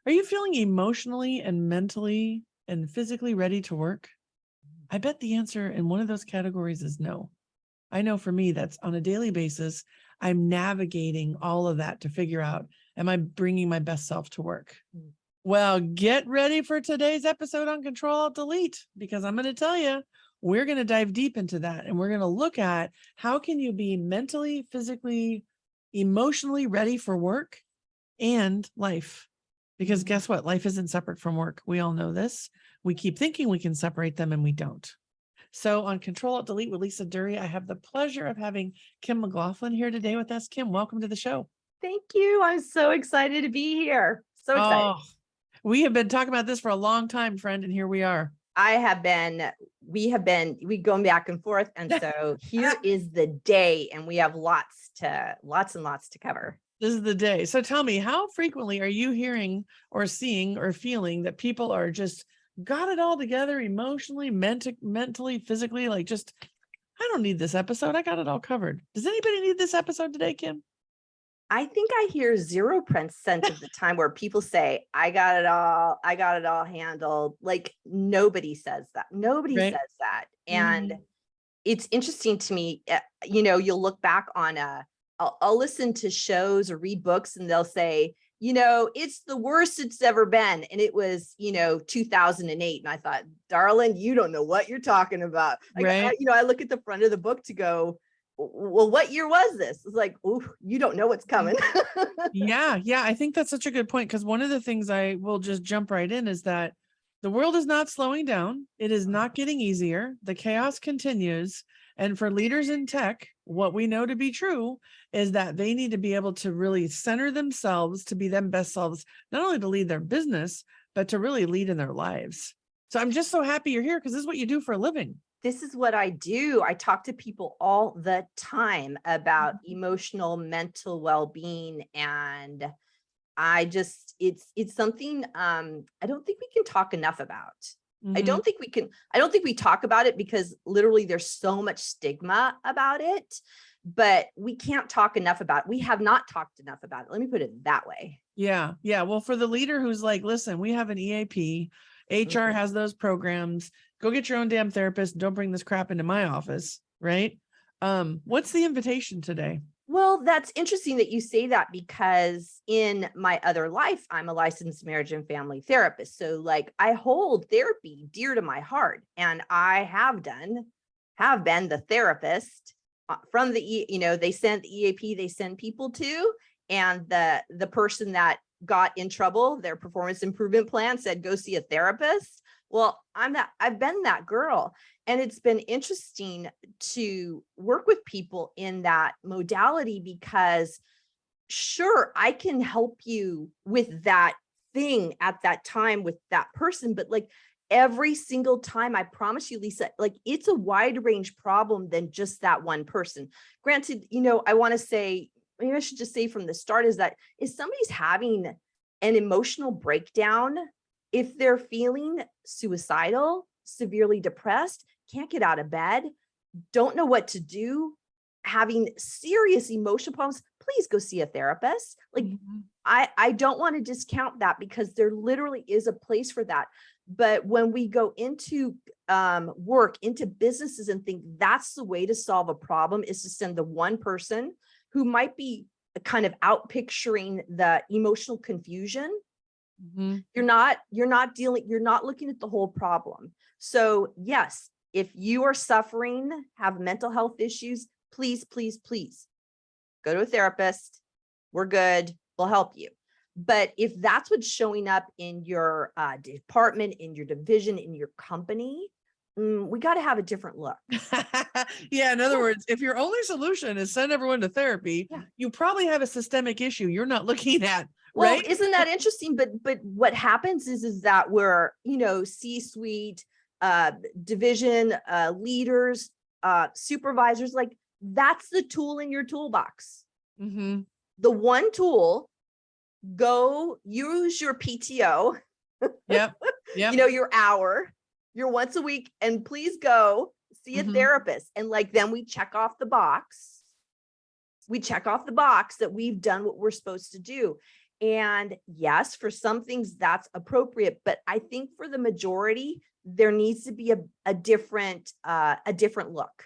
Are you feeling emotionally and mentally and physically ready to work? I bet the answer in one of those categories is no. I know for me, that's on a daily basis. I'm navigating all of that to figure out, am I bringing my best self to work? Well, get ready for today's episode on Ctrl Alt Delete, because I'm going to tell you, we're going to dive deep into that. And we're going to look at how can you be mentally, physically, emotionally ready for work and life. Because guess what? Life isn't separate from work. We all know this. We keep thinking we can separate them and we don't. So on Ctrl Alt Delete with Lisa Duerre, I have the pleasure of having Kim McLaughlin here today with us. Kim, welcome to the show. Thank you. I'm so excited to be here. So excited. Oh, we have been talking about this for a long time, friend, and here we are. We going back and forth. And so here is the day, and we have lots and lots to cover. This is the day. So tell me, how frequently are you hearing or seeing or feeling that people are just got it all together emotionally, mentally, physically, like just, I don't need this episode. I got it all covered. Does anybody need this episode today, Kim? I think I hear 0% of the time where people say, I got it all handled. Like nobody says that. Nobody Right. says that. And it's interesting to me, you'll look back on I'll listen to shows or read books and they'll say, it's the worst it's ever been. And it was, 2008. And I thought, darling, you don't know what you're talking about. Right. I look at the front of the book to go, well, what year was this? It's like, oh, you don't know what's coming. Yeah. I think that's such a good point, because one of the things I will just jump right in is that the world is not slowing down. It is not getting easier. The chaos continues. And for leaders in tech, what we know to be true is that they need to be able to really center themselves to be them best selves, not only to lead their business, but to really lead in their lives. So I'm just so happy you're here, because this is what you do for a living. This is what I do. I talk to people all the time about emotional, mental well-being. And it's something I don't think we can talk enough about. I don't think we talk about it because literally there's so much stigma about it, but we can't talk enough about it. We have not talked enough about it. Let me put it that way. Yeah. Well, for the leader who's like, listen, we have an EAP, HR has those programs, go get your own damn therapist. Don't bring this crap into my office. Right. What's the invitation today? Well, that's interesting that you say that, because in my other life, I'm a licensed marriage and family therapist. So like I hold therapy dear to my heart, and I have been the therapist from they send the EAP, they send people to, and the person that got in trouble, their performance improvement plan said, go see a therapist. Well, I've been that girl. And it's been interesting to work with people in that modality, because sure, I can help you with that thing at that time with that person, but like every single time, I promise you, Lisa, like it's a wide range problem than just that one person. Granted, I want to say, maybe I should just say from the start, is that if somebody's having an emotional breakdown, if they're feeling suicidal, severely depressed, can't get out of bed, don't know what to do, having serious emotional problems, please go see a therapist. Like I don't want to discount that, because there literally is a place for that. But when we go into work, into businesses, and think that's the way to solve a problem, is to send the one person who might be kind of out picturing the emotional confusion. You're not looking at the whole problem. So yes, if you are suffering, have mental health issues, please go to a therapist. We're good. We'll help you. But if that's what's showing up in your department, in your division, in your company, we got to have a different look. Yeah. In other words, if your only solution is send everyone to therapy, you probably have a systemic issue you're not looking at. Well, right? Isn't that interesting? But what happens is that we're, C-suite, division, leaders, supervisors, like that's the tool in your toolbox. The one tool, go use your PTO. Yep. Your hour, your once a week, and please go see a therapist. And like, then we check off the box. We check off the box that we've done what we're supposed to do. And yes, for some things that's appropriate, but I think for the majority, there needs to be a different look.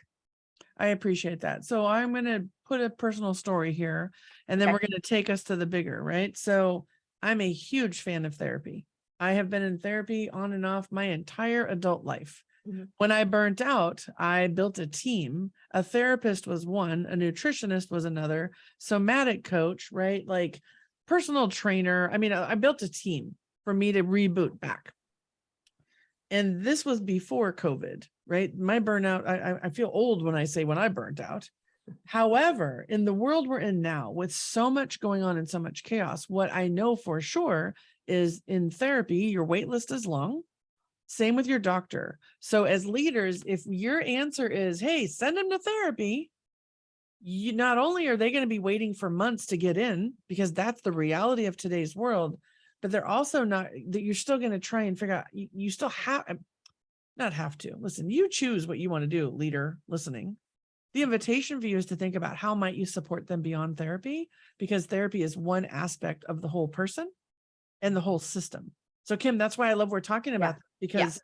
I appreciate that. So I'm going to put a personal story here, and then Okay. we're going to take us to the bigger, right? So I'm a huge fan of therapy. I have been in therapy on and off my entire adult life. Mhm. When I burnt out, I built a team. A therapist was one, a nutritionist was another, somatic coach, right? Like personal trainer. I mean, I built a team for me to reboot back. And this was before COVID, right? My burnout, I feel old when I say when I burnt out. However, in the world we're in now, with so much going on and so much chaos, what I know for sure is in therapy, your wait list is long. Same with your doctor. So as leaders, if your answer is, hey, send them to therapy, you not only are they going to be waiting for months to get in, because that's the reality of today's world, but they're also not, that you're still going to try and figure out, you still not have to listen, you choose what you want to do, leader listening. The invitation for you is to think about how might you support them beyond therapy, because therapy is one aspect of the whole person and the whole system. So Kim, that's why I love we're talking about that, because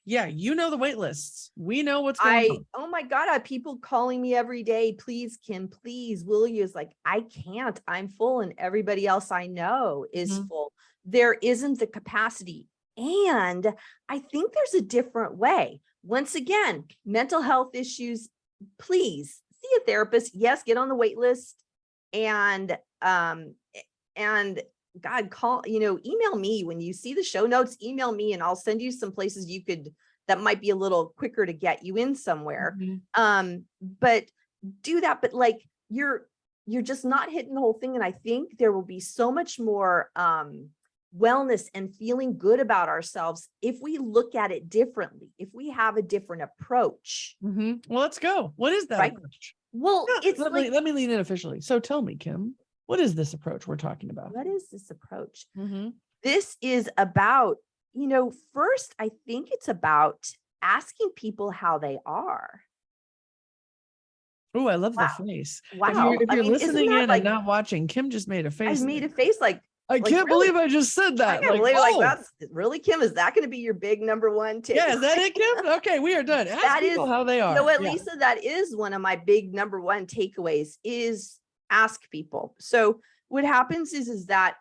yeah, you know the wait lists. We know what's going on. Oh my God, I have people calling me every day. Please, Kim, please, will you? It's like, I can't, I'm full. And everybody else I know is full. There isn't the capacity. And I think there's a different way. Once again, mental health issues, please see a therapist. Yes, get on the wait list. And God, email me when you see the show notes, email me and I'll send you some places that might be a little quicker to get you in somewhere. But do that. But like, you're just not hitting the whole thing. And I think there will be so much more wellness and feeling good about ourselves if we look at it differently, if we have a different approach. Well, let's go. What is that approach? Well, it's let me lean in officially. So tell me, Kim, what is this approach we're talking about? What is this approach? This is about, first, I think it's about asking people how they are. Oh, I love the face. Wow. If you're listening in and not watching, Kim just made a face. I made a face like, I can't believe I just said that. I can't believe that's really, Kim, is that going to be your big number one tip? Yeah, is that it, Kim? Okay, we are done. Ask people how they are. You know what, Lisa, that is one of my big number one takeaways is ask people. So what happens is that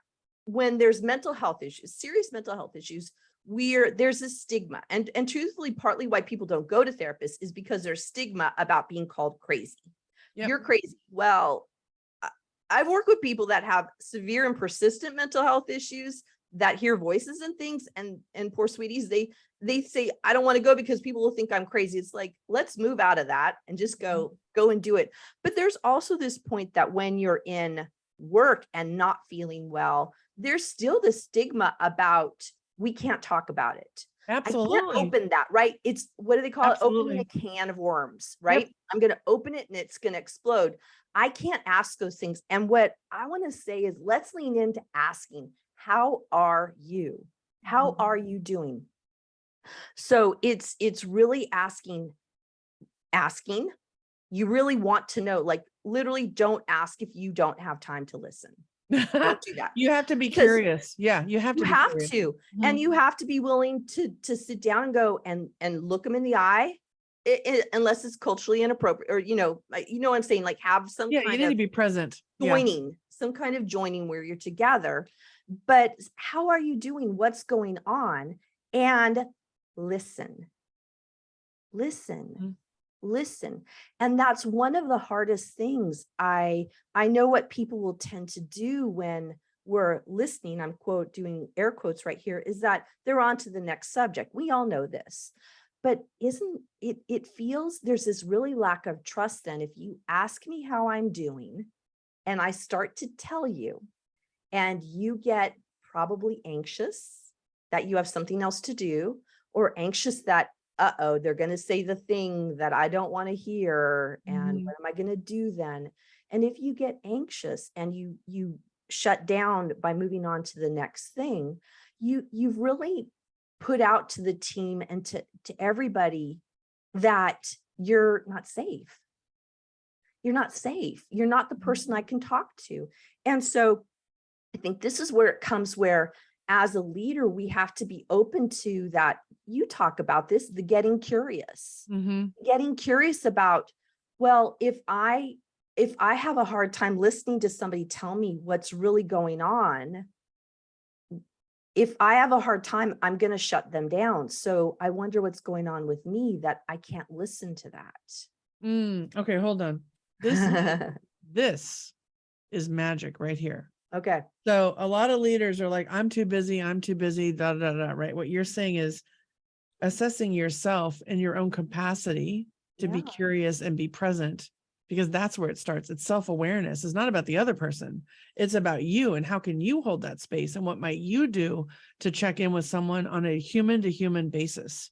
when there's mental health issues, serious mental health issues, there's a stigma. And truthfully, partly why people don't go to therapists is because there's stigma about being called crazy. You're crazy. Well, I've worked with people that have severe and persistent mental health issues that hear voices and things, and poor sweeties, they say, I don't want to go because people will think I'm crazy. It's like, let's move out of that and just go and do it. But there's also this point that when you're in work and not feeling well, there's still the stigma about we can't talk about it. Absolutely. I can't open that, right? It's, what do they call it? Opening a can of worms, right? I'm going to open it and it's going to explode. I can't ask those things. And what I want to say is, let's lean into asking, how are you? How are you doing? So it's really asking, you really want to know, like literally don't ask if you don't have time to listen. Don't do that. You have to be curious. Yeah, you have to. And you have to be willing to sit down and go and look them in the eye, unless it's culturally inappropriate, or what I'm saying, like have some kind you need to be present, some kind of joining where you're together. But how are you doing? What's going on? And listen. And that's one of the hardest things. I know what people will tend to do when we're listening, I'm doing air quotes right here, is that they're on to the next subject. We all know this, but it feels there's this really lack of trust. Then if you ask me how I'm doing and I start to tell you, and you get probably anxious that you have something else to do, or anxious that they're going to say the thing that I don't want to hear. And what am I going to do then? And if you get anxious and you shut down by moving on to the next thing, you've really put out to the team and to everybody that you're not safe. You're not safe. You're not the person I can talk to. And so I think this is where it comes, where as a leader, we have to be open to that. You talk about this, the getting curious, getting curious about, well, if I have a hard time listening to somebody tell me what's really going on, if I have a hard time, I'm going to shut them down. So I wonder what's going on with me that I can't listen to that. Okay, hold on. This is magic right here. Okay. So a lot of leaders are like, I'm too busy, da, da, da, right? What you're saying is assessing yourself and your own capacity to be curious and be present, because that's where it starts. It's self-awareness. It's not about the other person. It's about you and how can you hold that space and what might you do to check in with someone on a human to human basis,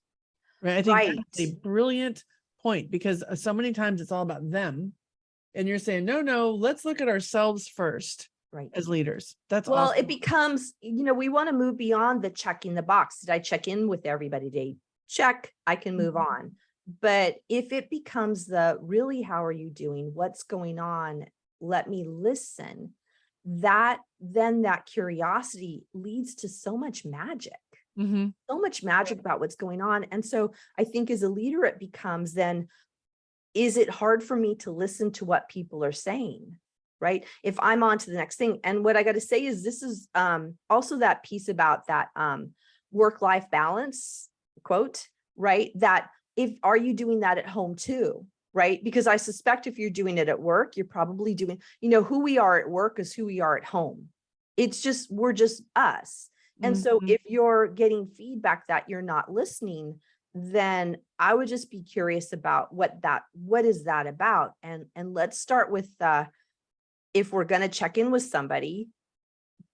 right? I think that's a brilliant point, because so many times it's all about them. And you're saying, no, let's look at ourselves first. Right. As leaders. That's well, awesome. It becomes, we want to move beyond the checking the box. Did I check in with everybody today? Check, I can move on. But if it becomes the really, how are you doing? What's going on? Let me listen. Then that curiosity leads to so much magic, so much magic about what's going on. And so I think as a leader, it becomes then, is it hard for me to listen to what people are saying? Right? If I'm on to the next thing. And what I got to say is this is also that piece about that work-life balance quote, right? That are you doing that at home too? Right? Because I suspect if you're doing it at work, you're probably doing, who we are at work is who we are at home. It's just, we're just us. And so if you're getting feedback that you're not listening, then I would just be curious about what is that about? And let's start with if we're going to check in with somebody,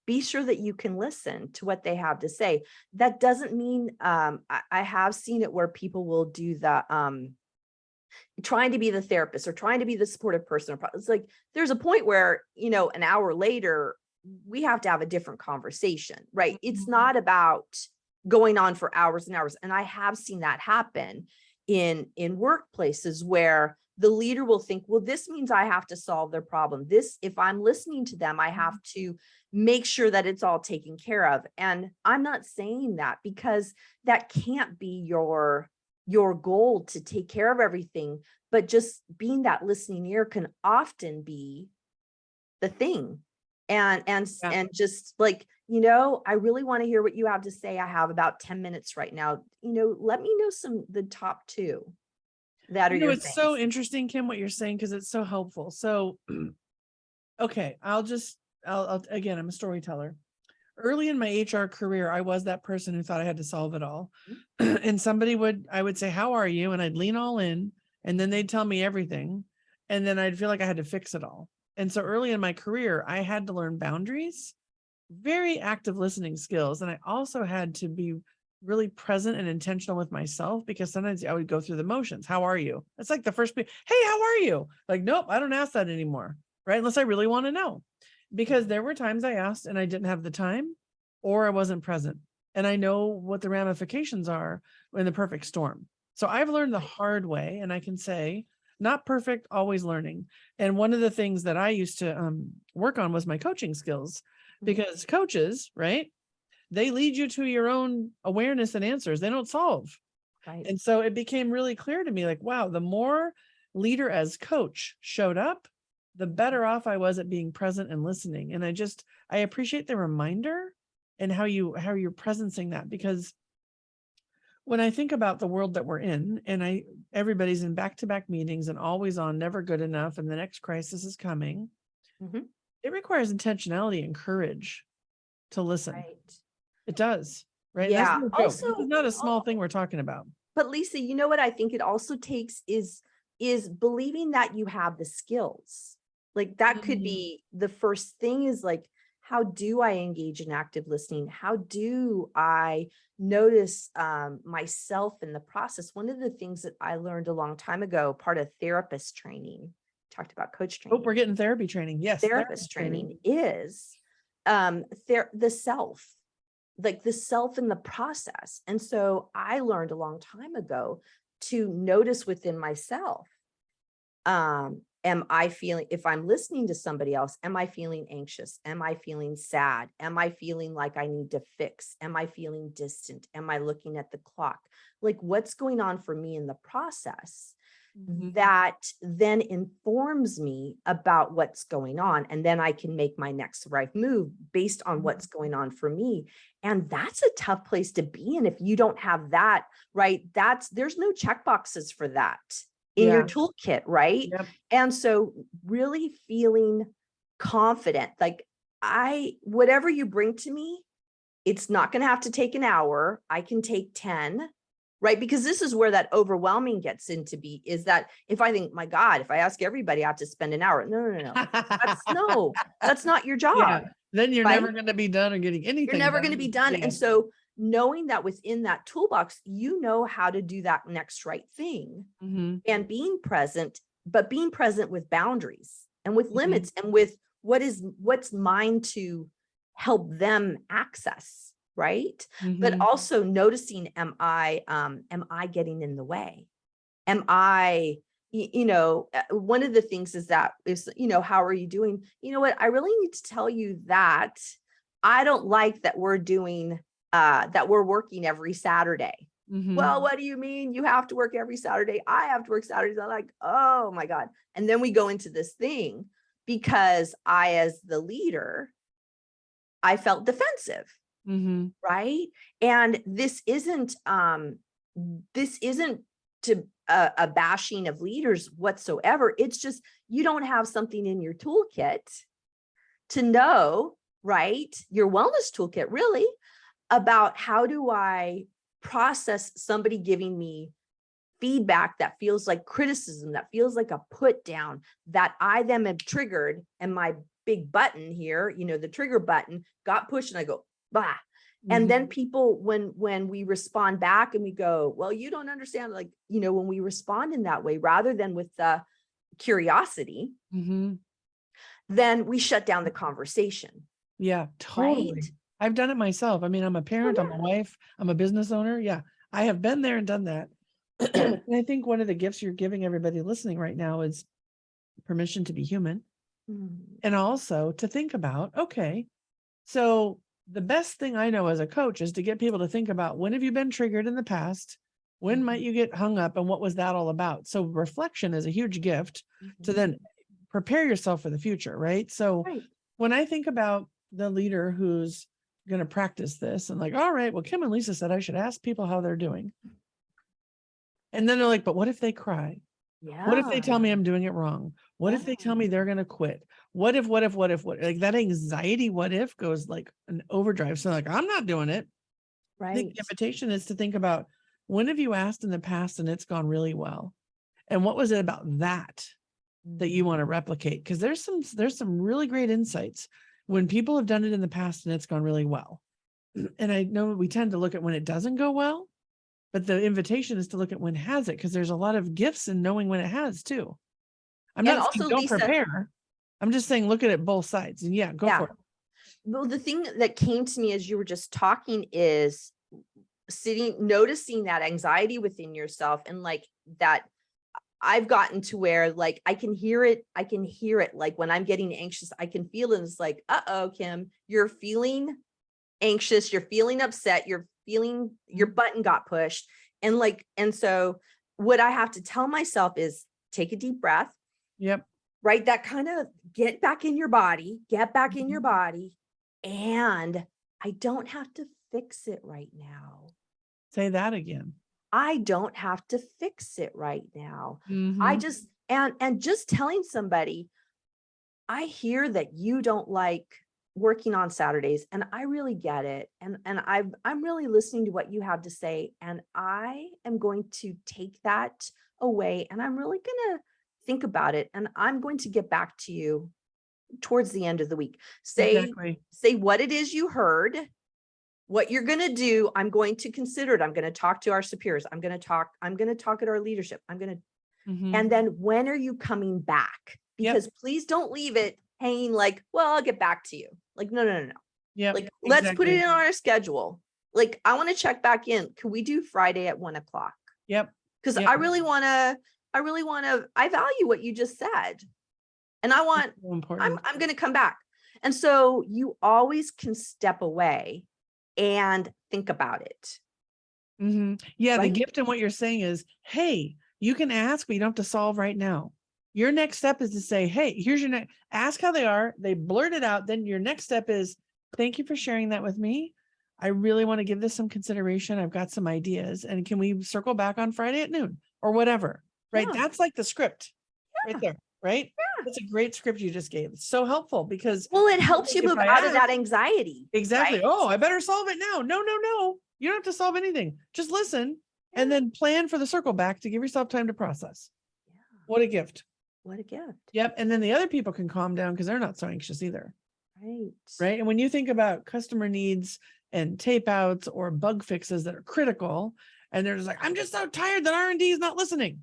be sure that you can listen to what they have to say. That doesn't mean, I have seen it where people will do the, trying to be the therapist or trying to be the supportive person. It's like, there's a point where, an hour later, we have to have a different conversation, right? It's not about going on for hours and hours. And I have seen that happen in workplaces where the leader will think, well, this means I have to solve their problem. If I'm listening to them, I have to make sure that it's all taken care of. And I'm not saying that, because that can't be your goal to take care of everything, but just being that listening ear can often be the thing. And just like, I really want to hear what you have to say. I have about 10 minutes right now. Let me know the top two. That are your it's things. so interesting, Kim, what you're saying, because it's so helpful. So, okay, I'll again, I'm a storyteller. Early in my HR career, I was that person who thought I had to solve it all. And I would say, how are you? And I'd lean all in, and then they'd tell me everything. And then I'd feel like I had to fix it all. And so early in my career, I had to learn boundaries, very active listening skills. And I also had to be really present and intentional with myself, because sometimes I would go through the motions. How are you? It's like the first, hey, how are you? Like, nope, I don't ask that anymore. Right. Unless I really want to know, because there were times I asked and I didn't have the time, or I wasn't present. And I know what the ramifications are in the perfect storm. So I've learned the hard way, and I can say, not perfect, always learning. And one of the things that I used to work on was my coaching skills, because coaches, right, they lead you to your own awareness and answers. They don't solve. Right. And so it became really clear to me, like, wow, the more leader as coach showed up, the better off I was at being present and listening. And I appreciate the reminder and how you're presencing that, because when I think about the world that we're in, and everybody's in back-to-back meetings and always on, never good enough, and the next crisis is coming, it requires intentionality and courage to listen. Right. It does. Right. Yeah. And that's no joke. This is not a small thing we're talking about. But Lisa, you know what I think it also takes is believing that you have the skills. Like that could be the first thing, is like, how do I engage in active listening? How do I notice myself in the process? One of the things that I learned a long time ago, part of therapist training, talked about coach training. Oh, we're getting therapy training. Yes. Therapist training is the self, like the self in the process. And so I learned a long time ago to notice within myself, am I feeling, if I'm listening to somebody else, am I feeling anxious? Am I feeling sad? Am I feeling like I need to fix? Am I feeling distant? Am I looking at the clock? Like, what's going on for me in the process? That then informs me about what's going on. And then I can make my next right move based on what's going on for me. And that's a tough place to be in if you don't have that, right? There's no check boxes for that in your toolkit, right? Yep. And so really feeling confident, like whatever you bring to me, it's not going to have to take an hour. I can take 10. Right? Because this is where that overwhelming gets into is that if I think, my God, if I ask everybody, I have to spend an hour. No. That's not your job. Yeah. Then you're right? never going to be done or getting anything. You're never going to be done. Yeah. And so knowing that within that toolbox, you know how to do that next right thing and being present, but being present with boundaries and with limits and with what's mine to help them access. Right. But also noticing, am I getting in the way? Am I, one of the things is that is, how are you doing? You know what? I really need to tell you that I don't like that we're doing, that we're working every Saturday. Well, what do you mean you have to work every Saturday? I have to work Saturdays. I'm like, oh my God. And then we go into this thing because I, as the leader, I felt defensive. Right. And this isn't to a bashing of leaders whatsoever. It's just, you don't have something in your toolkit to know, right? Your wellness toolkit really about how do I process somebody giving me feedback that feels like criticism, that feels like a put down, that I then have triggered, and my big button here, the trigger button got pushed and I go, bah. And then people, when we respond back and we go, well, you don't understand, like, when we respond in that way, rather than with the curiosity, then we shut down the conversation. Yeah, totally. Right? I've done it myself. I mean, I'm a parent, I'm a wife, I'm a business owner. Yeah, I have been there and done that. And I think one of the gifts you're giving everybody listening right now is permission to be human. And also to think about, okay, so the best thing I know as a coach is to get people to think about, when have you been triggered in the past? When might you get hung up? And what was that all about? So reflection is a huge gift to then prepare yourself for the future, right? So when I think about the leader who's going to practice this and like, all right, well, Kim and Lisa said I should ask people how they're doing. And then they're like, but what if they cry? What if they tell me I'm doing it wrong? What if they tell me they're going to quit? What if, like that anxiety, what if goes like an overdrive. So like, I'm not doing it. Right. I think the invitation is to think about, when have you asked in the past and it's gone really well? And what was it about that you want to replicate? Because there's some really great insights when people have done it in the past and it's gone really well. And I know we tend to look at when it doesn't go well, but the invitation is to look at when has it, because there's a lot of gifts in knowing when it has too. I'm not saying don't prepare. I'm just saying look at it both sides. And go for it. Well, the thing that came to me as you were just talking is noticing that anxiety within yourself, and like that I've gotten to where like I can hear it. Like when I'm getting anxious, I can feel it. It's like, uh-oh, Kim, you're feeling anxious, you're feeling upset, you're feeling your button got pushed. And so what I have to tell myself is take a deep breath. Yep. Right. That kind of get back in your body, and I don't have to fix it right now. Say that again. I don't have to fix it right now. I just, and just telling somebody, I hear that you don't like working on Saturdays, and I really get it. And I'm really listening to what you have to say. And I am going to take that away, and I'm really going to think about it. And I'm going to get back to you towards the end of the week. Say what it is you heard, what you're going to do. I'm going to consider it. I'm going to talk to our superiors. I'm going to talk at our leadership. And then when are you coming back? Because please don't leave it hanging like, well, I'll get back to you. Like, no. Yeah. Like, let's put it in our schedule. Like, I want to check back in. Can we do Friday at 1:00? Yep. Because I really want to, I value what you just said. And So important. I'm going to come back. And so you always can step away and think about it. Yeah, the Right? gift in what you're saying is, hey, you can ask, but you don't have to solve right now. Your next step is to say, hey, here's your next, ask how they are. They blurt it out. Then your next step is, thank you for sharing that with me. I really want to give this some consideration. I've got some ideas. And can we circle back on Friday at noon or whatever? Right. Yeah. That's like the script right Yeah. there. Right. Yeah. That's a great script you just gave. It's so helpful because Well, it helps you if move I out of that ask, anxiety. exactly. Right? Oh, I better solve it now. No, no, no. You don't have to solve anything. Just listen and Yeah. then plan for the circle back to give yourself time to process. Yeah. What a gift. What a gift. Yep. And then the other people can calm down because they're not so anxious either. Right. Right. And when you think about customer needs and tape outs or bug fixes that are critical, and they're just like, I'm just so tired that R&D is not listening.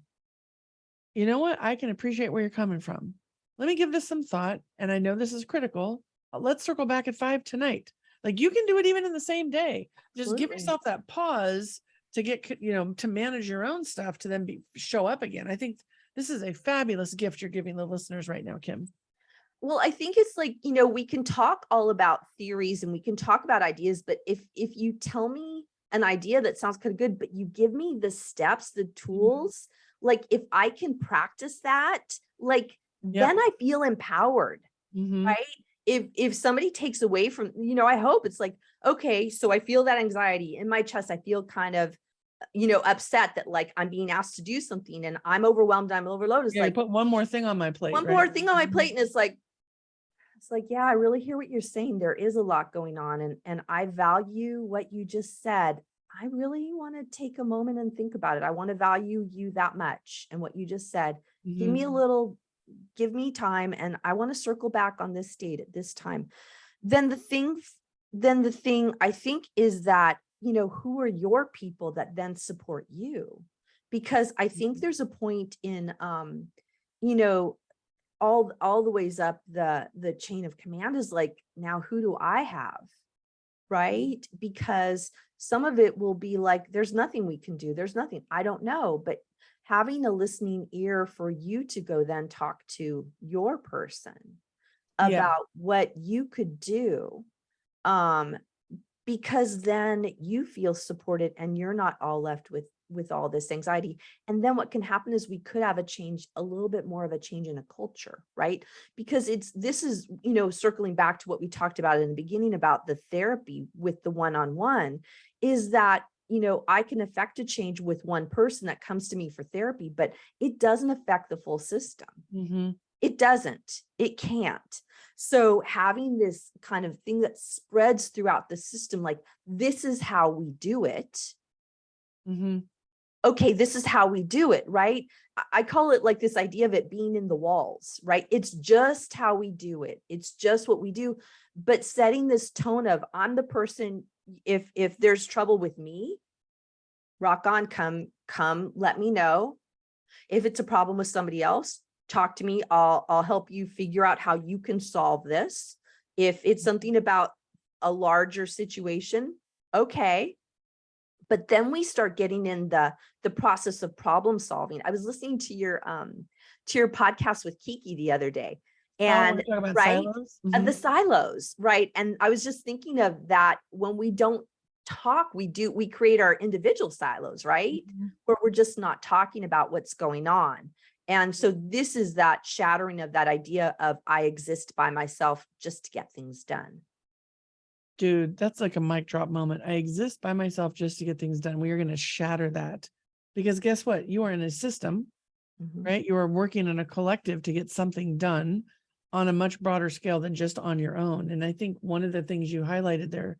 You know what? I can appreciate where you're coming from. Let me give this some thought. And I know this is critical. Let's circle back at 5 tonight. Like you can do it even in the same day. Just give Absolutely. yourself that pause to get, to manage your own stuff to then show up again. I think this is a fabulous gift you're giving the listeners right now, Kim. Well, I think it's like, we can talk all about theories and we can talk about ideas, but if you tell me an idea that sounds kind of good, but you give me the steps, the tools, like if I can practice that, like then I feel empowered, right? If somebody takes away from, I hope it's like, okay, so I feel that anxiety in my chest. I feel kind of, upset that like I'm being asked to do something and I'm overwhelmed, I'm overloaded. It's like put one more thing on my plate. one more thing on my plate. And it's like, yeah, I really hear what you're saying. There is a lot going on and I value what you just said. I really want to take a moment and think about it. I want to value you that much. And what you just said, give me time. And I want to circle back on this date at this time. Then the thing I think is that, who are your people that then support you? Because I think there's a point in, all the ways up the chain of command is like, now who do I have? Right? Because some of it will be like, there's nothing we can do. There's nothing, I don't know, but having a listening ear for you to go then talk to your person about what you could do. Because then you feel supported and you're not all left with all this anxiety. And then what can happen is we could have a little bit more of a change in a culture, right? Because this is, circling back to what we talked about in the beginning about the therapy with the one-on-one is that, I can affect a change with one person that comes to me for therapy, but it doesn't affect the full system. It doesn't, it can't. So having this kind of thing that spreads throughout the system, like this is how we do it. Okay, this is how we do it, right? I call it like this idea of it being in the walls, right? It's just how we do it. It's just what we do. But setting this tone of I'm the person, if there's trouble with me, rock on, come, let me know. If it's a problem with somebody else, talk to me. I'll help you figure out how you can solve this. If it's something about a larger situation, okay. But then we start getting in the process of problem solving. I was listening to your podcast with Kiki the other day, and right, of the silos, right? And I was just thinking of that when we don't talk, we create our individual silos, right? Where we're just not talking about what's going on. And so this is that shattering of that idea of I exist by myself just to get things done. Dude, that's like a mic drop moment. I exist by myself just to get things done. We are going to shatter that because guess what? You are in a system, right? You are working in a collective to get something done on a much broader scale than just on your own. And I think one of the things you highlighted there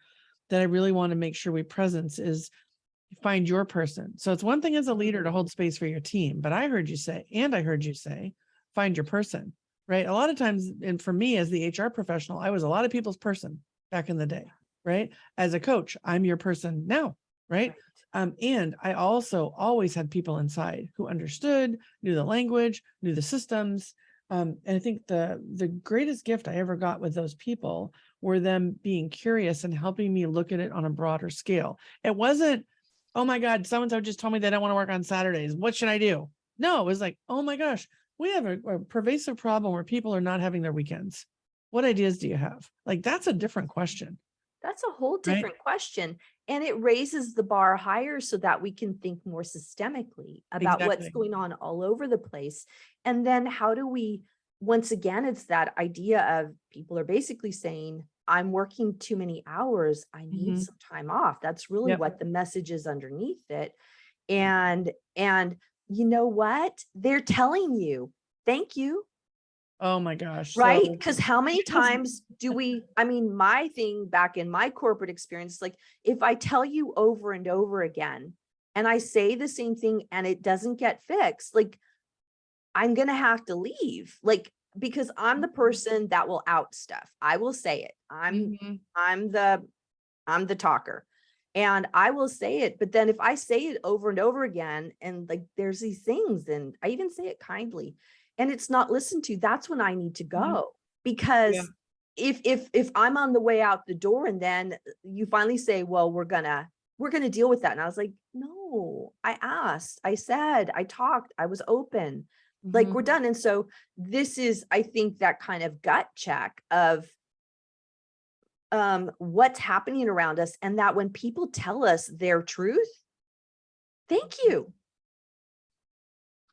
that I really want to make sure we presence is find your person. So it's one thing as a leader to hold space for your team, but I heard you say, find your person, right? A lot of times, and for me as the HR professional, I was a lot of people's person back in the day, right? As a coach, I'm your person now, right? And I also always had people inside who understood, knew the language, knew the systems. And I think the greatest gift I ever got with those people were them being curious and helping me look at it on a broader scale. It wasn't, oh my God, so-and-so just told me they don't want to work on Saturdays. What should I do? No, it was like, oh my gosh, we have a pervasive problem where people are not having their weekends. What ideas do you have? Like, that's a different question, That's a whole right? different question. And it raises the bar higher so that we can think more systemically about what's Exactly. going on all over the place. And then how do we, once again, it's that idea of people are basically saying, I'm working too many hours. I need Mhm. some time off. That's really Yep. what the message is underneath it. And you know what? They're telling you, thank you. Oh my gosh. Right? So Because how many times do we, I mean, my thing back in my corporate experience, like if I tell you over and over again, and I say the same thing and it doesn't get fixed, like I'm gonna have to leave. Like, because I'm the person that will out stuff. I will say it. Mhm. I'm the talker. And I will say it, but then if I say it over and over again, and like there's these things, and I even say it kindly, and it's not listened to, that's when I need to Mhm. go. Yeah. Because if I'm on the way out the door and then you finally say, well, we're gonna deal with that. And I was like, no, I asked, I said, I talked, I was open, like Mhm. we're done. And so this is, I think, that kind of gut check of what's happening around us, and that when people tell us their truth, thank you.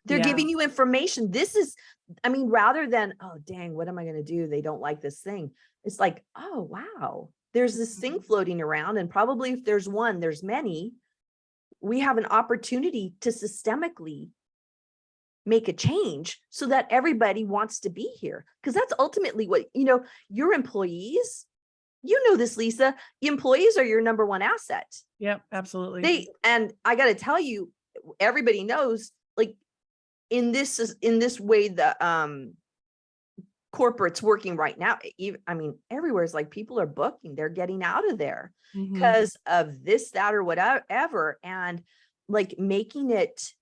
They're Yeah. giving you information. This is, I mean, rather than, oh, dang, what am I going to do? They don't like this thing. It's like, oh, wow, there's this thing floating around. And probably if there's one, there's many. We have an opportunity to systemically make a change so that everybody wants to be here. Because that's ultimately what, your employees, this, Lisa, employees are your number one asset. Yep. Absolutely. And I got to tell you, everybody knows, like in this way, the corporate's working right now. Even, I mean, everywhere is like people are booking, they're getting out of there Mhm. because of this, that, or whatever. And like making it,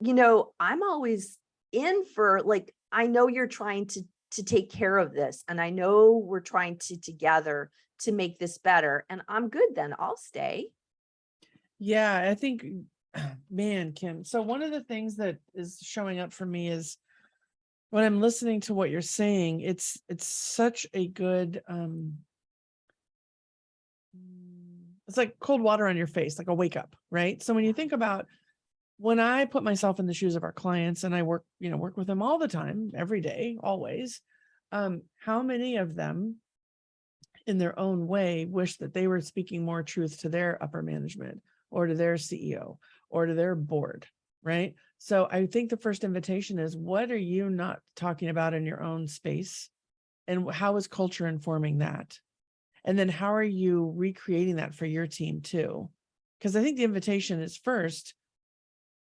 I'm always in for, like, I know you're trying to take care of this, and I know we're trying to together to make this better, and I'm good, then I'll stay. Yeah. I think, man, Kim. So one of the things that is showing up for me is when I'm listening to what you're saying, it's such a good it's like cold water on your face, like a wake up, right? So when you think about when I put myself in the shoes of our clients and I work with them all the time, every day, always, how many of them in their own way wish that they were speaking more truth to their upper management or to their CEO or to their board, right? So I think the first invitation is, what are you not talking about in your own space? And how is culture informing that? And then how are you recreating that for your team too? Because I think the invitation is first,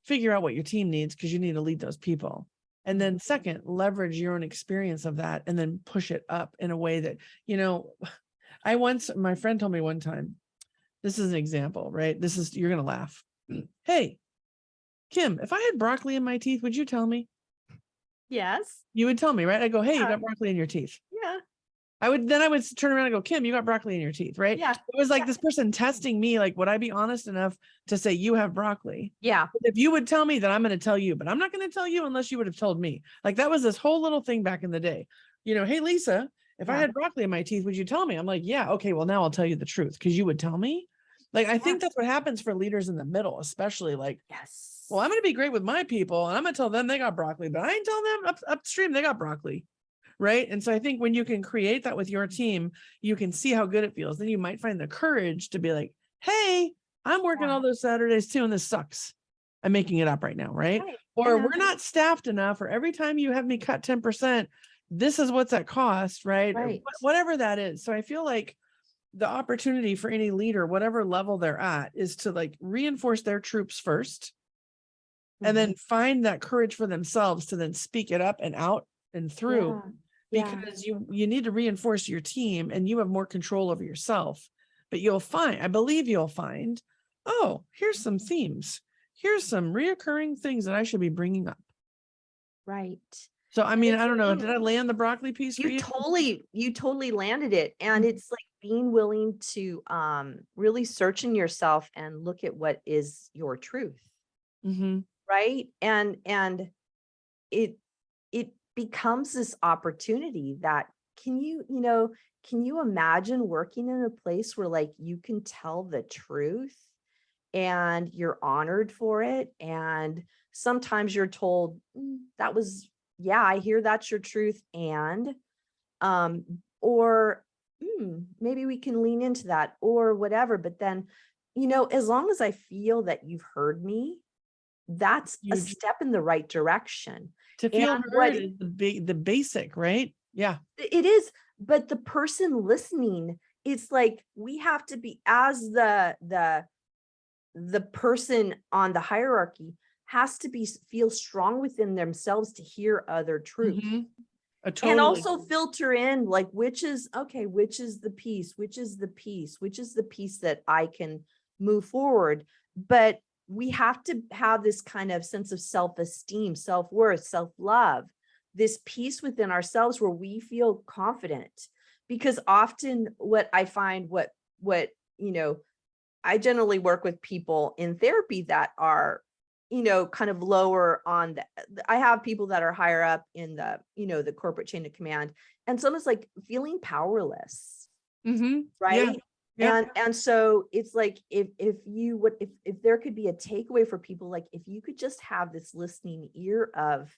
figure out what your team needs because you need to lead those people. And then second, leverage your own experience of that and then push it up in a way that, my friend told me one time, this is an example, right? You're going to laugh. Hey, Kim, if I had broccoli in my teeth, would you tell me? Yes. You would tell me, right? I go, hey, you Yeah. got broccoli in your teeth. Yeah. I would turn around and go, Kim, you got broccoli in your teeth, right? Yeah. It was like this person testing me, like, would I be honest enough to say you have broccoli? Yeah. If you would tell me, then I'm going to tell you, but I'm not going to tell you unless you would have told me. Like that was this whole little thing back in the day. Hey, Lisa, if I Yeah. had broccoli in my teeth, would you tell me? I'm like, yeah, okay, well now I'll tell you the truth because you would tell me. Like I think that's what happens for leaders in the middle, especially like, Yes. well, I'm going to be great with my people and I'm going to tell them they got broccoli, but I ain't telling them upstream they got broccoli. Right. And so I think when you can create that with your team, you can see how good it feels. Then you might find the courage to be like, hey, I'm working all those Saturdays too, and this sucks. I'm making it up right now. Right. Right. Or Yeah. we're not staffed enough, or every time you have me cut 10%, this is what's at cost. Right. Or Right. whatever that is. So I feel like the opportunity for any leader, whatever level they're at, is to like reinforce their troops first and then find that courage for themselves to then speak it up and out and through. Yeah. Because you need to reinforce your team and you have more control over yourself. But I believe you'll find, oh, here's some themes. Here's some reoccurring things that I should be bringing up. Right. So, I And mean, it's I don't know. being, Did I land the broccoli piece for you? you totally landed it. And it's like being willing to really search in yourself and look at what is your truth. Mm-hmm. right? And it it becomes this opportunity that can you imagine working in a place where like you can tell the truth and you're honored for it, and sometimes you're told, that was, yeah, I hear that's your truth, and um or maybe we can lean into that or whatever, but then as long as I feel that you've heard me, that's a Huge. step in the right direction. To And feel what heard is the basic, right? Yeah. it is, but the person listening, it's like we have to be, as the person on the hierarchy has to be feel strong within themselves to hear other truth. Mhm. And Totally. also filter in like which is okay, which is the piece, which is the piece that I can move forward. But we have to have this kind of sense of self-esteem, self-worth, self-love, this piece within ourselves where we feel confident. Because often what I find, what you know I generally work with people in therapy that are, kind of lower on I have people that are higher up in the corporate chain of command, and someone's like feeling powerless, Yeah. right? Yep. And so it's like if you would, if there could be a takeaway for people, like if you could just have this listening ear of,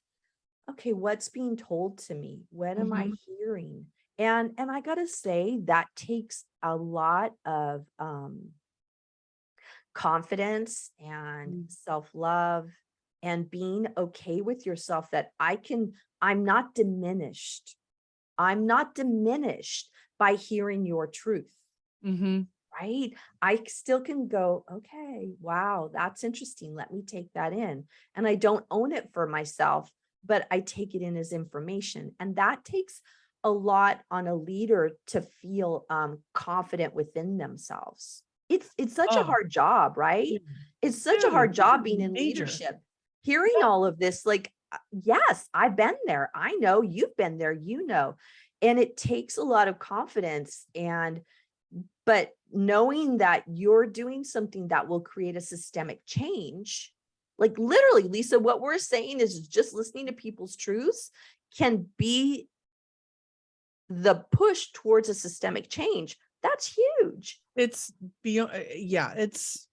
okay, what's being told to me? What am I Mhm. hearing? And I gotta say that takes a lot of confidence and Mm. self-love and being okay with yourself, that I'm not diminished. I'm not diminished by hearing your truth, Mhm. right? I still can go, okay, wow, that's interesting. Let me take that in. And I don't own it for myself, but I take it in as information. And that takes a lot on a leader to feel confident within themselves. It's such a Oh, hard job, right? dude. It's such a Dude, hard job being in major. leadership. Hearing all of this, like, yes, I've been there. I know you've been there, and it takes a lot of confidence, but knowing that you're doing something that will create a systemic change, like literally, Lisa, what we're saying is just listening to people's truths can be the push towards a systemic change. That's huge. It's beyond, yeah, it's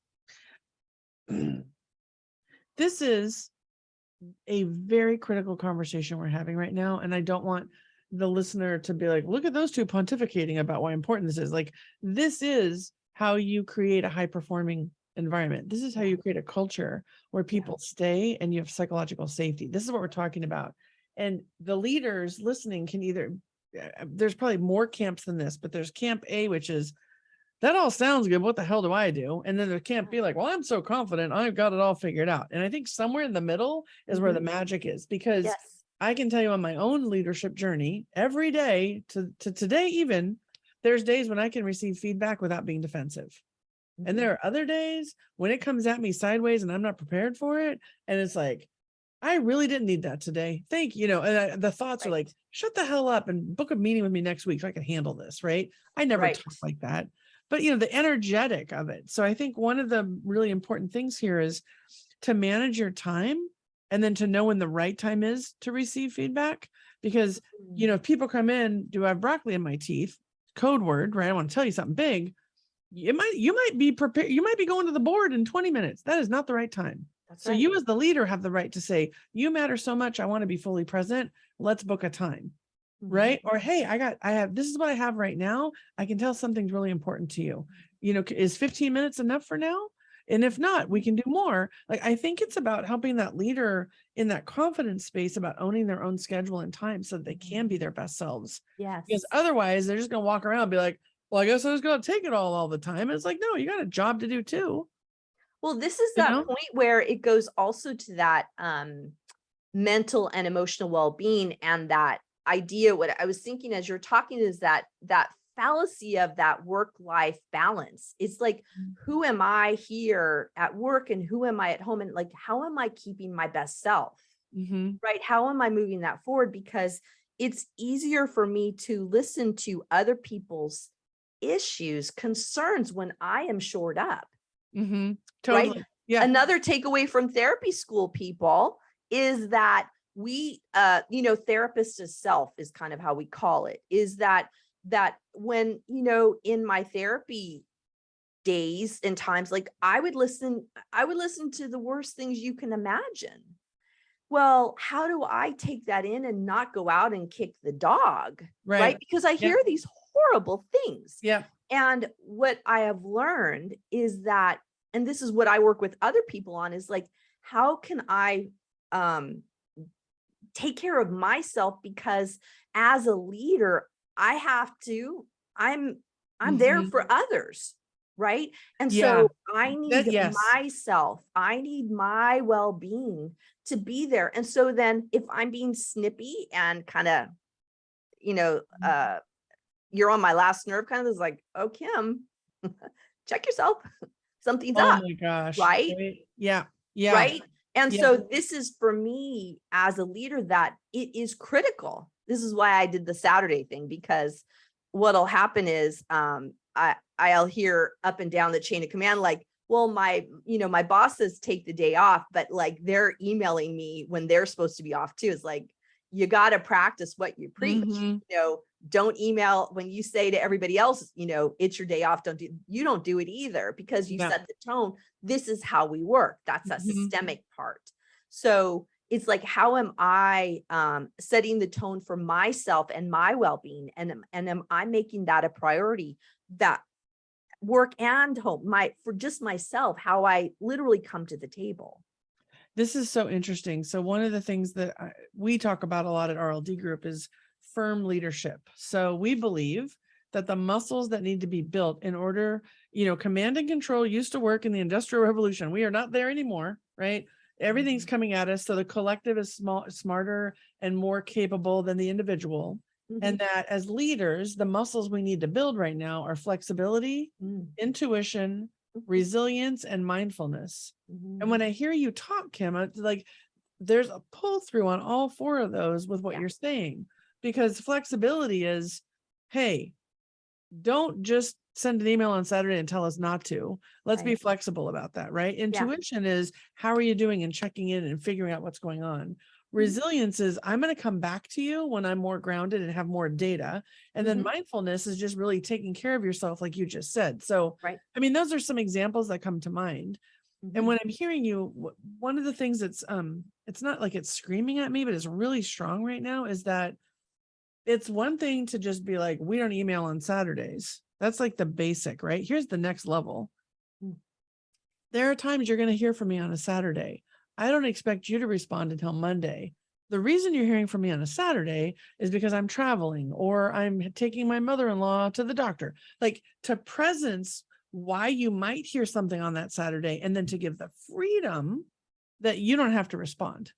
this is a very critical conversation we're having right now. And I don't want the listener to be like, look at those two pontificating about why important this is. Like, this is how you create a high performing environment. This is how you create a culture where people stay and you have psychological safety. This is what we're talking about. And the leaders listening can either, there's probably more camps than this, but there's camp A, which is, that all sounds good. What the hell do I do? And then there can't be like, well, I'm so confident. I've got it all figured out. And I think somewhere in the middle is where the magic is, because Yes. I can tell you on my own leadership journey, every day to today, even there's days when I can receive feedback without being defensive. And there are other days when it comes at me sideways and I'm not prepared for it. And it's like, I really didn't need that today. Thank you. And the thoughts are like, shut the hell up and book a meeting with me next week so I can handle this. Right. I never Right. talk like that, but the energetic of it. So I think one of the really important things here is to manage your time and then to know when the right time is to receive feedback. Because, if people come in, do I have broccoli in my teeth? Code word, right? I want to tell you something big. You might be prepared. You might be going to the board in 20 minutes. That is not the right time. That's So right. you as the leader have the right to say, you matter so much. I want to be fully present. Let's book a time. Right. Or, hey, this is what I have right now. I can tell something's really important to you. Is 15 minutes enough for now? And if not, we can do more. Like, I think it's about helping that leader in that confidence space about owning their own schedule and time so that they can be their best selves. Yes. Because otherwise they're just going to walk around and be like, well, I guess I was going to take it all the time. It's like, no, you got a job to do too. Well, this is that point where it goes also to that mental and emotional well-being, and that idea. What I was thinking as you're talking is that fallacy of that work-life balance. It's like, who am I here at work and who am I at home? And like, how am I keeping my best self? Right? How am I moving that forward? Because it's easier for me to listen to other people's issues, concerns when I am shored up. Totally. Right? Yeah. Another takeaway from therapy school, people, is that we, therapist as self is kind of how we call it, is that when, in my therapy days and times, like I would listen to the worst things you can imagine. Well, how do I take that in and not go out and kick the dog? Right? Because I Yeah. hear these horrible things. Yeah. And what I have learned is that, and this is what I work with other people on, is like, how can I take care of myself? Because as a leader, I have to, I'm there for others, right? And Yeah. so I need Yes. myself, I need my well-being to be there. And so then if I'm being snippy and kind of, you're on my last nerve, kind of is like, oh, Kim, check yourself. Something's Oh up, my gosh. right? Yeah. Yeah. Right. And Yeah. so this is for me as a leader, that it is critical. This is why I did the Saturday thing, because what'll happen is I'll hear up and down the chain of command, like, well, my bosses take the day off, but like they're emailing me when they're supposed to be off too. It's like, you got to practice what you preach. Don't email when you say to everybody else, it's your day off. You don't do it either, because you set the tone. This is how we work. That's that systemic part. So it's like, how am I setting the tone for myself and my well-being? And am I making that a priority, that work and home, for just myself, how I literally come to the table? This is so interesting. So one of the things that we talk about a lot at RLD Group is firm leadership. So we believe that the muscles that need to be built in order, command and control used to work in the Industrial Revolution. We are not there anymore, right? Everything's coming at us. So the collective is smarter and more capable than the individual. And that as leaders, the muscles we need to build right now are flexibility, intuition, resilience, and mindfulness. And when I hear you talk, Kim, it's like there's a pull through on all four of those with what you're saying, because flexibility is, hey, don't just send an email on Saturday and tell us not to. Let's be flexible about that, right? Intuition is, how are you doing, and checking in and figuring out what's going on. Resilience is, I'm going to come back to you when I'm more grounded and have more data. And then mindfulness is just really taking care of yourself, like you just said. So, I mean, those are some examples that come to mind. And when I'm hearing you, one of the things that's, it's not like it's screaming at me, but it's really strong right now, is that it's one thing to just be like, we don't email on Saturdays. That's like the basic, right? Here's the next level. There are times you're going to hear from me on a Saturday. I don't expect you to respond until Monday. The reason you're hearing from me on a Saturday is because I'm traveling, or I'm taking my mother-in-law to the doctor. Like, to presence why you might hear something on that Saturday, and then to give the freedom that you don't have to respond.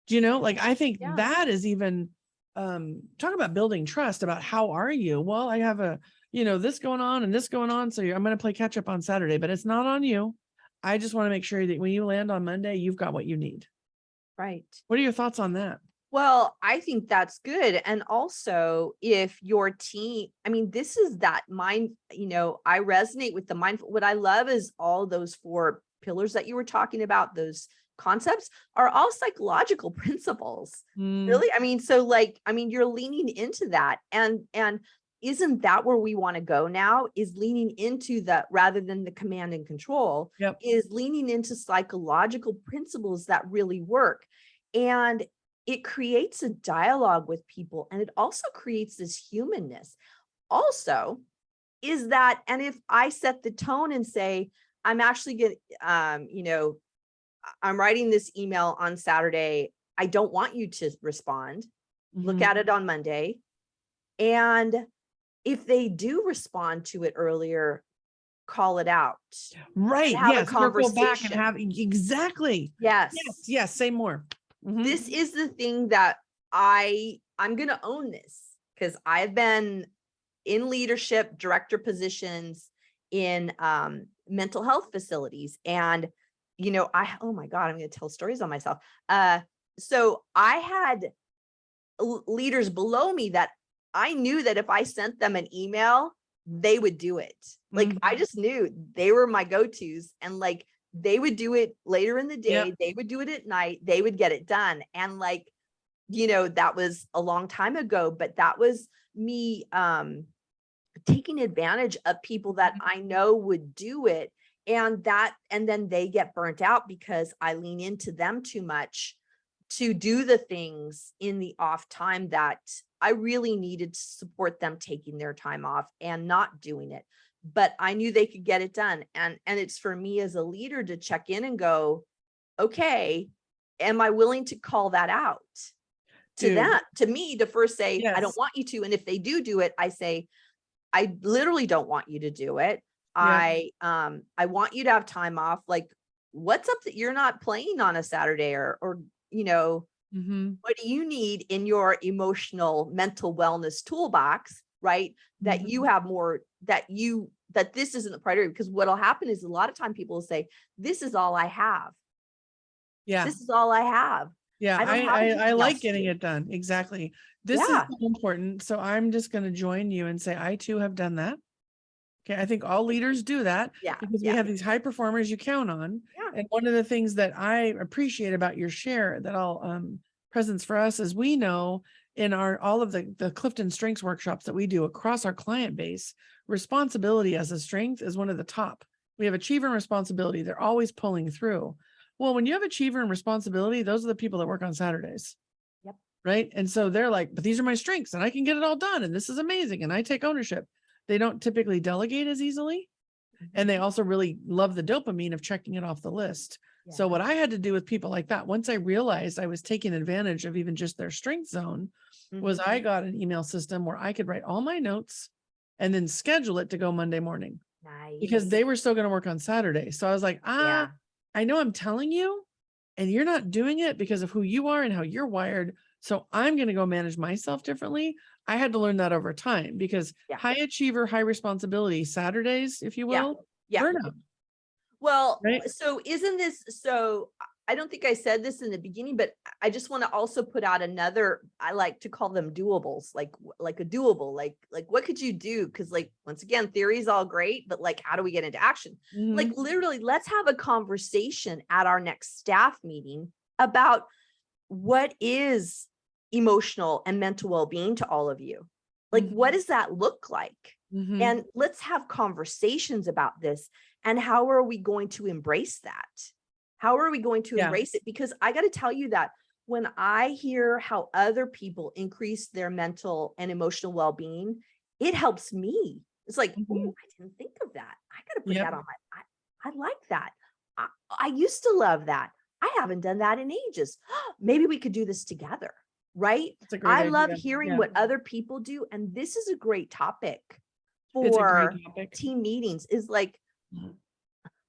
Do you know? Like, I think that is even, talk about building trust, about how are you? Well, I have this going on and this going on. So I'm going to play catch up on Saturday, but it's not on you. I just want to make sure that when you land on Monday, you've got what you need. Right. What are your thoughts on that? Well, I think that's good. And also, if your team, I mean, this is that mind, I resonate with the mindful. What I love is all those 4 pillars that you were talking about, those concepts are all psychological principles. Really? I mean, so you're leaning into that. And isn't that where we want to go now, is leaning into that, rather than the command and control, is leaning into psychological principles that really work. And it creates a dialogue with people, and it also creates this humanness. Also, is that, and if I set the tone and say, I'm actually going to, I'm writing this email on Saturday, I don't want you to respond. Look at it on Monday. And if they do respond to it earlier, call it out. Right. Have yes. a conversation. Circle back and have, exactly. Yes. Yes. Say more. This is the thing that I'm going to own this, because I've been in leadership director positions in mental health facilities. And, oh my God, I'm going to tell stories on myself. So I had leaders below me that I knew that if I sent them an email, they would do it. Like, I just knew they were my go-tos, and like, they would do it later in the day. Yep. They would do it at night. They would get it done. And like, you know, that was a long time ago, but that was me taking advantage of people that I know would do it. And then they get burnt out because I lean into them too much to do the things in the off time that I really needed to support them taking their time off and not doing it. But I knew they could get it done. And it's for me as a leader to check in and go, okay, am I willing to call that out to Dude. them, to me, to first say, I Yes. don't want you to. And if they do it, I say, I literally don't want you to do it. Yeah. I want you to have time off. Like, what's up that you're not playing on a Saturday or, you know, what do you need in your emotional mental wellness toolbox, right? That you have more, that this isn't the priority. Because what'll happen is a lot of time people will say, this is all I have. Yeah. This is all I have. Yeah. I don't have I anything like else to getting do. it done. Exactly. This is Yeah. so important. So I'm just going to join you and say, I too have done that. Okay. I think all leaders do that Yeah. because we Yeah. have these high performers you count on. Yeah. And one of the things that I appreciate about your share that I'll presence for us is we know in all of the Clifton Strengths workshops that we do across our client base, responsibility as a strength is one of the top. We have achiever and responsibility. They're always pulling through. Well, when you have achiever and responsibility, those are the people that work on Saturdays. Yep. Right. And so they're like, but these are my strengths and I can get it all done. And this is amazing. And I take ownership. They don't typically delegate as easily. And they also really love the dopamine of checking it off the list. So what I had to do with people like that, once I realized I was taking advantage of even just their strength zone, was I got an email system where I could write all my notes and then schedule it to go Monday morning. Nice. Because they were still going to work on Saturday. So I was like, Yeah. I know I'm telling you, and you're not doing it because of who you are and how you're wired. So I'm going to go manage myself differently. I had to learn that over time because high achiever, high responsibility Saturdays, if you will, burnout. Well, Right? so isn't this, so I don't think I said this in the beginning, but I just want to also put out another, I like to call them doables, like a doable, like what could you do? Because like, once again, theory is all great, but like, how do we get into action? Like literally, let's have a conversation at our next staff meeting about what is emotional and mental well-being to all of you. Like, what does that look like? And let's have conversations about this. And how are we going to embrace that? How are we going to embrace it? Because I got to tell you that when I hear how other people increase their mental and emotional well-being, it helps me. It's like, oh, I didn't think of that. I got to put that on I like that. I used to love that. I haven't done that in ages. Maybe we could do this together, right? I love hearing what other people do. And this is a great topic for team meetings, is like,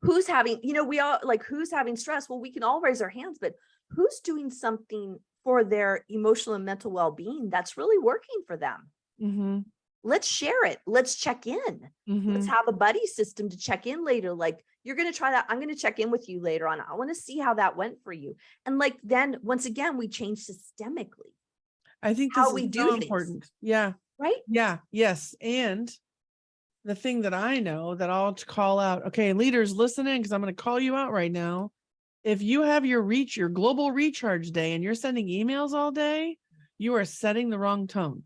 who's having, you know, we all like, who's having stress? Well, we can all raise our hands, but who's doing something for their emotional and mental well-being that's really working for them? Let's share it. Let's check in. Let's have a buddy system to check in later. Like, you're going to try that. I'm going to check in with you later on. I want to see how that went for you. And like, then once again, we change systemically. I think how this we is do so things. important. Yeah. Right. Yeah. Yes. And the thing that I know that I'll call out, okay, leaders listening, because I'm going to call you out right now. If you have your global recharge day and you're sending emails all day, you are setting the wrong tone,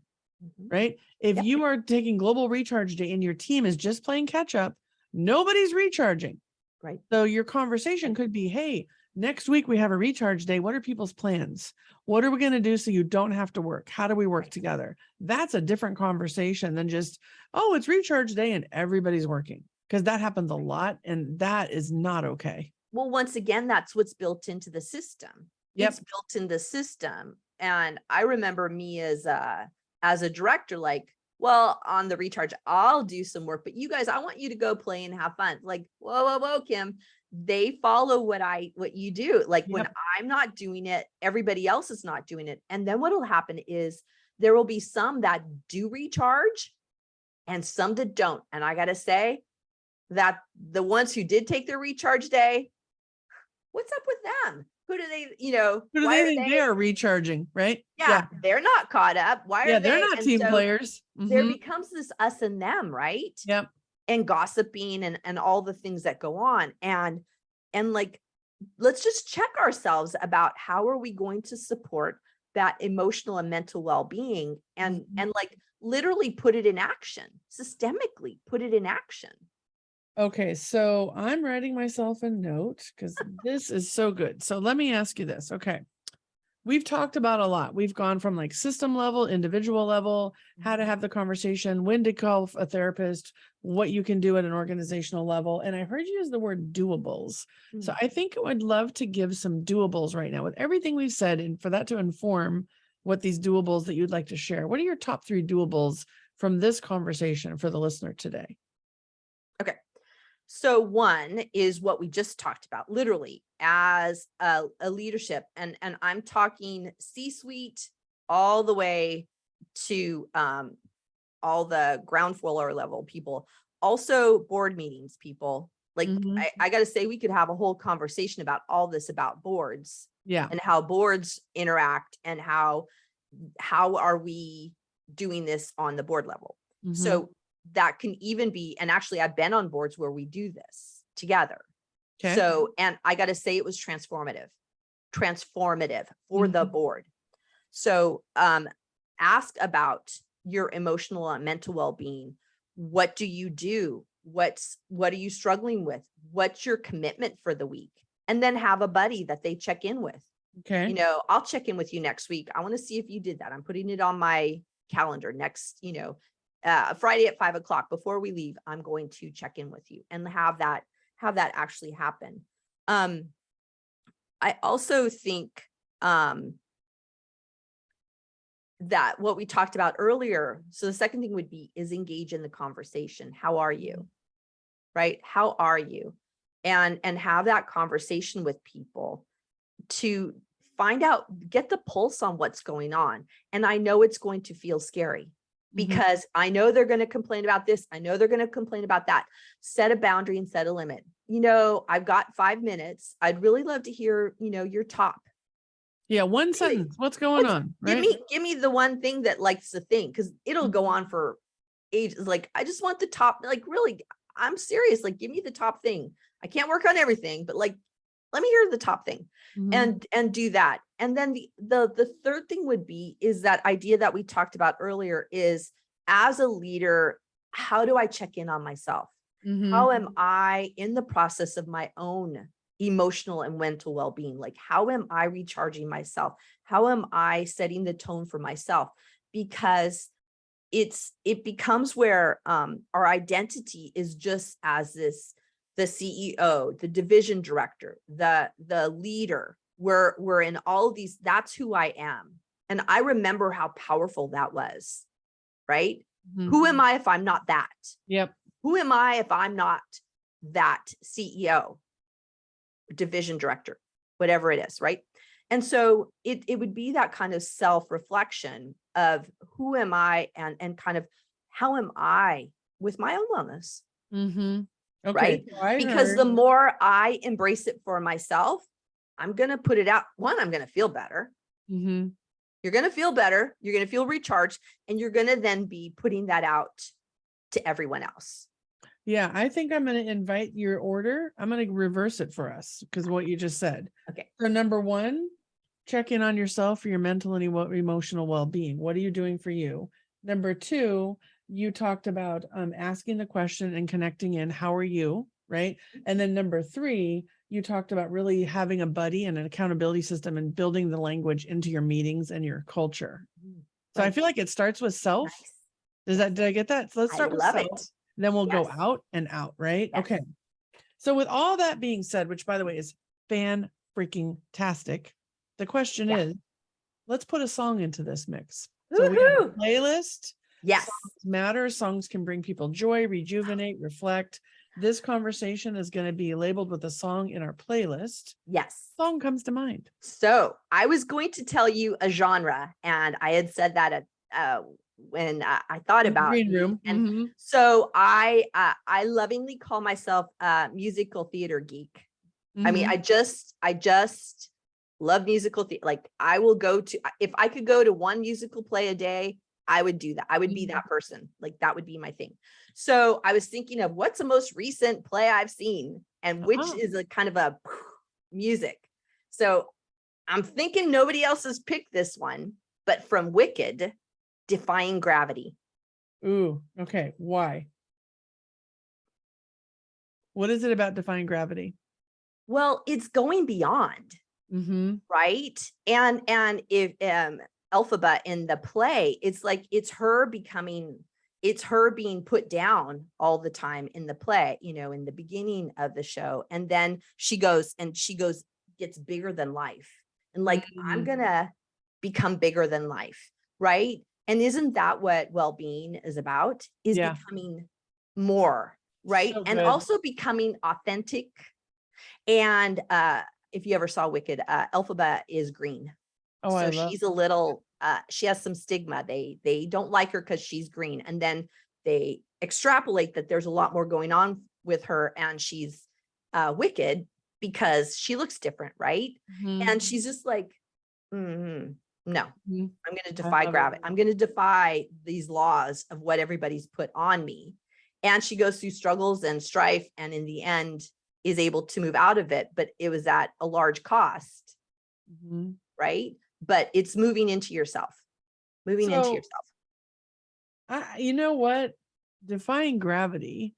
right? If you are taking global recharge day and your team is just playing catch up, nobody's recharging. Right. So your conversation could be, hey, next week we have a recharge day. What are people's plans? What are we going to do so you don't have to work? How do we work together? That's a different conversation than just, oh, it's recharge day and everybody's working, because that happens a lot and that is not okay. Well, once again, that's what's built into the system. It's built in the system. And I remember me as a director, like, well, on the recharge, I'll do some work, but you guys, I want you to go play and have fun. Like, whoa, Kim. They follow what you do. Like when I'm not doing it, everybody else is not doing it. And then what'll happen is there will be some that do recharge and some that don't. And I got to say that the ones who did take their recharge day, what's up with them? Who do they, who do they think they are recharging, right? Yeah, they're not caught up. Why are they? They're not team players. There becomes this us and them, right? Yep. And gossiping and all the things that go on. And like, let's just check ourselves about how are we going to support that emotional and mental well-being, and like literally put it in action, systemically put it in action. Okay, so I'm writing myself a note because this is so good. So let me ask you this. Okay. We've talked about a lot. We've gone from like system level, individual level, how to have the conversation, when to call a therapist, what you can do at an organizational level. And I heard you use the word doables. So I think I would love to give some doables right now with everything we've said, and for that to inform what these doables that you'd like to share. What are your top 3 doables from this conversation for the listener today? Okay. So one is what we just talked about, literally as a leadership, and I'm talking C-suite all the way to all the ground floor level people, also board meetings people. Like I got to say, we could have a whole conversation about all this, about boards, and how boards interact, and how are we doing this on the board level. So that can even be, and actually I've been on boards where we do this together. Okay. So, and I got to say, it was transformative for the board. So, ask about your emotional and mental well-being. What do you do? What are you struggling with? What's your commitment for the week? And then have a buddy that they check in with. Okay. You know, I'll check in with you next week. I want to see if you did that. I'm putting it on my calendar next, Friday at 5 o'clock before we leave. I'm going to check in with you and have that actually happen. I also think that what we talked about earlier. So the second thing would be is engage in the conversation. How are you? Right? How are you? And have that conversation with people to find out, get the pulse on what's going on. And I know it's going to feel scary, because I know they're going to complain about this. I know they're going to complain about that. Set a boundary and set a limit. I've got 5 minutes. I'd really love to hear, your top. Yeah. One sentence. What's going on? Right? Give me the one thing that likes the thing, because it'll go on for ages. Like, I just want the top, like, really, I'm serious. Like, give me the top thing. I can't work on everything, but like, let me hear the top thing and do that. And then the third thing would be, is that idea that we talked about earlier, is as a leader, how do I check in on myself? How am I in the process of my own emotional and mental well-being? Like, how am I recharging myself? How am I setting the tone for myself? Because it becomes where our identity is just as the CEO, the division director, the leader. We're in all of these. That's who I am. And I remember how powerful that was, right? Who am I if I'm not that? Yep. Who am I if I'm not that CEO, division director, whatever it is, right? And so it would be that kind of self-reflection of who am I, and kind of how am I with my own wellness? Okay. Right? Because the more I embrace it for myself, I'm going to put it out. One, I'm going to feel better. You're going to feel better. You're going to feel recharged, and you're going to then be putting that out to everyone else. Yeah, I think I'm going to invite your order. I'm going to reverse it for us, because what you just said. Okay. So number 1, check in on yourself for your mental and emotional well-being. What are you doing for you? Number 2, you talked about asking the question and connecting in, how are you? Right. And then number 3, you talked about really having a buddy and an accountability system and building the language into your meetings and your culture. So I feel like it starts with self. Nice. Did I get that? So let's start with self. Then we'll go out and out. Right. Yes. Okay. So with all that being said, which by the way is fan-freaking-tastic, the question is, let's put a song into this mix. So we have a playlist. Yes. Songs matter. Songs can bring people joy, rejuvenate, reflect. This conversation is going to be labeled with a song in our playlist. Yes. Song comes to mind. So I was going to tell you a genre, and I had said that when I thought about green room. And so I lovingly call myself a musical theater geek. I mean, I just love musical theater. Like, I will go to, if I could go to one musical play a day, I would do that. I would be that person. Like, that would be my thing. So I was thinking of what's the most recent play I've seen. and which Oh. is a kind of a music. So I'm thinking nobody else has picked this one, but from Wicked, Defying Gravity. Ooh, okay. Why? What is it about defying gravity? Well, it's going beyond, Mm-hmm. right? And if Elphaba in the play, it's like it's her being put down all the time in the play, in the beginning of the show. And then she goes, gets bigger than life. And like, I'm gonna become bigger than life, right? And isn't that what well-being is about? Is Yeah. becoming more, right? So And good. also becoming authentic. And if you ever saw Wicked, Elphaba is green. Oh, I So love. she's a little, she has some stigma. They don't like her because she's green. And then they extrapolate that there's a lot more going on with her, and she's wicked because she looks different, right? Mhm. And she's just like, no, Mhm. I'm going to I defy love it. gravity. I'm going to defy these laws of what everybody's put on me. And she goes through struggles and strife, and in the end is able to move out of it. But it was at a large cost, Mhm. right? But it's moving into yourself. So, you know what? Defying gravity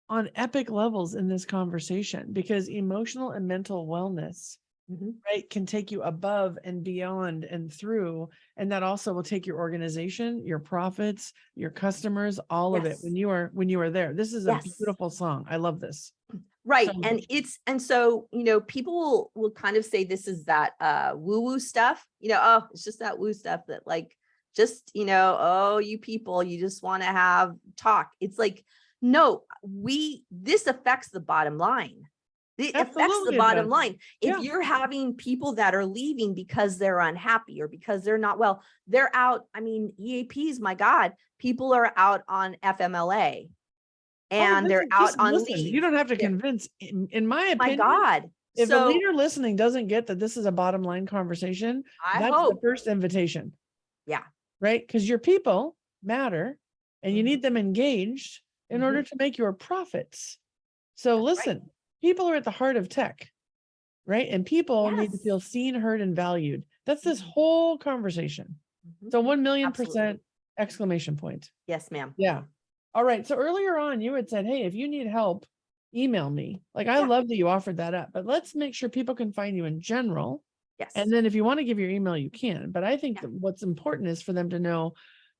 on epic levels in this conversation, because emotional and mental wellness, Mhm. right, can take you above and beyond and through. And that also will take your organization, your profits, your customers, all of it Yes. when you are there. This is a Yes. beautiful song. I love this. Right. So And so, people will kind of say this is that woo-woo stuff, oh, it's just that woo stuff that like, just, oh, you people, you just want to have talk. It's like, no, this affects the bottom line. It affects the absolutely it bottom does. line. If Yeah. you're having people that are leaving because they're unhappy or because they're not well, they're out. I mean, EAPs, my God, people are out on FMLA. And they're out Just on listen. You leave. don't have to convince. In my My opinion, God. if a So leader listening doesn't get that this is a bottom line conversation, I that's the hope. first invitation, Yeah. right? Because your people matter and you Mhm. need them engaged in Mhm. order to make your profits. So That's right. listen, people are at the heart of tech, right? And people need to Yes. feel seen, heard, and valued. That's this Mhm. whole conversation. Mhm. So 1,000,000% Absolutely. exclamation point. Yes, ma'am. Yeah. All right. So earlier on, you had said, hey, if you need help, email me. Like, I Yeah. love that you offered that up, but let's make sure people can find you in general. Yes. And then if you want to give your email, you can. But I think Yeah. that what's important is for them to know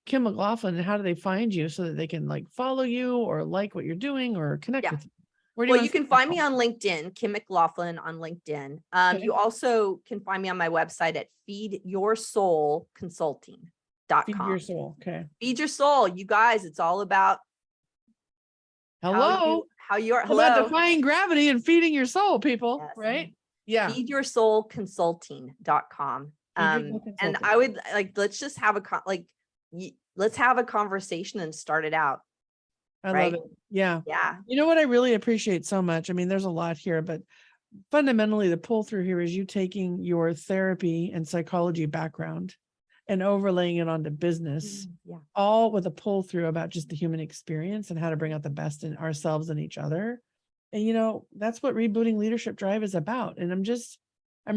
Kim McLaughlin and how do they find you so that they can like follow you or like what you're doing or connect Yeah. with you. Where do Well, you you can find me on LinkedIn, Kim McLaughlin on LinkedIn. Okay. You also can find me on my website at feedyoursoulconsulting.com. Feed your soul. Okay. Feed your soul, you guys. It's all about Hello. how you're How about hello. defying gravity and feeding your soul, people? Yes. Right? Yeah. feedyoursoulconsulting.com. And I would like, let's just have let's have a conversation and start it out. I Right? love it. Yeah. Yeah. You know what I really appreciate so much? I mean, there's a lot here, but fundamentally the pull through here is you taking your therapy and psychology background and overlaying it onto business, Yeah. all with a pull through about just the human experience and how to bring out the best in ourselves and each other. And that's what Rebooting Leadership Drive is about. And I'm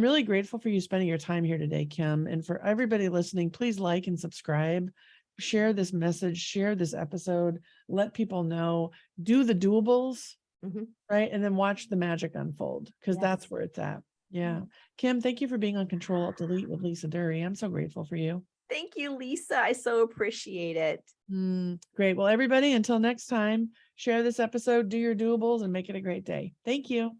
really grateful for you spending your time here today, Kim. And for everybody listening, please like and subscribe, share this message, share this episode, let people know, do the doables, right? And then watch the magic unfold, because that's where it's at. Yeah. Kim, thank you for being on Ctrl Alt Delete with Lisa Duerre. I'm so grateful for you. Thank you, Lisa. I so appreciate it. Great. Well, everybody, until next time, share this episode, do your doables, and make it a great day. Thank you.